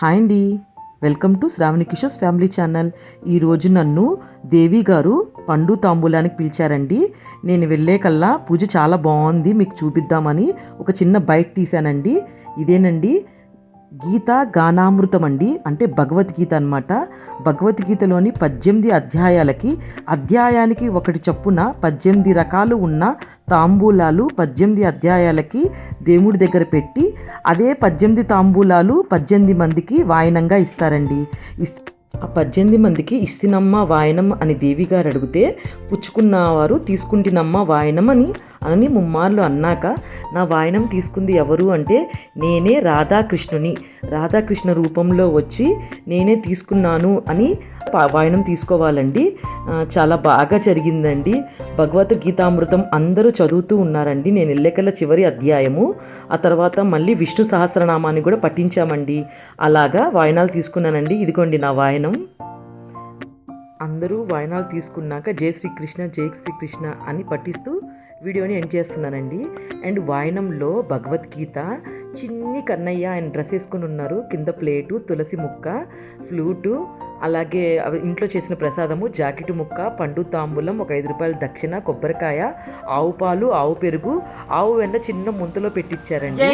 Hi అండి, welcome to Shravani Kishore's family channel. ఈరోజు నన్ను దేవి గారు పండు తాంబూలానికి పిలిచారండి. నేను వెళ్ళే కల్లా పూజ చాలా బాగుంది, మీకు చూపిద్దామని ఒక చిన్న బైట్ తీశానండి. ఇదేనండి గీత గానామృతం అండి, అంటే భగవద్గీత అనమాట. భగవద్గీతలోని 18 అధ్యాయాలకి అధ్యాయానికి ఒకటి చొప్పున 18 రకాలు ఉన్న తాంబూలాలు 18 అధ్యాయాలకి దేవుడి దగ్గర పెట్టి అదే 18 తాంబూలాలు 18 మందికి వాయనంగా ఇస్తారండి. ఆ 18 మందికి ఇస్తినమ్మ వాయనం అని దేవిగారు అడిగితే పుచ్చుకున్నవారు తీసుకుంటున్నమ్మ వాయనం అని ముమ్మార్లు అన్నాక నా వాయనం తీసుకుంది ఎవరు అంటే నేనే రాధాకృష్ణ రూపంలో వచ్చి నేనే తీసుకున్నాను అని వాయనం తీసుకోవాలండి. చాలా బాగా జరిగిందండి. భగవద్గీతామృతం అందరూ చదువుతూ ఉన్నారండి. నేను వెళ్ళేకల్లా చివరి అధ్యాయము, ఆ తర్వాత మళ్ళీ విష్ణు సహస్రనామాన్ని కూడా పఠించామండి. అలాగా వాయనాలు తీసుకున్నానండి. ఇదిగోండి నా వాయనం. అందరూ వాయనాలు తీసుకున్నాక జై శ్రీకృష్ణ అని పఠిస్తూ వీడియోని ఎండ్ చేస్తున్నానండి. అండ్ వాయనంలో భగవద్గీత, చిన్ని కన్నయ్య ఆయన డ్రెస్ వేసుకుని ఉన్నారు, కింద ప్లేటు, తులసి ముక్క, ఫ్లూటు, అలాగే ఇంట్లో చేసిన ప్రసాదము, జాకెట్ ముక్క, పండు తాంబూలం, ఒక 5 రూపాయల దక్షిణ, కొబ్బరికాయ, ఆవు పాలు, ఆవు పెరుగు, ఆవు వెంట చిన్న ముంతలో పెట్టించారండి.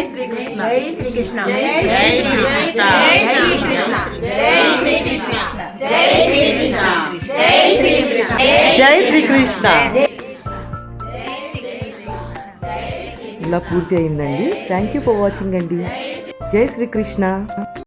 జై శ్రీకృష్ణ. ఇలా పూర్తి అయిందండి. థ్యాంక్ యూ ఫర్ వాచింగ్ అండి. జై శ్రీకృష్ణ.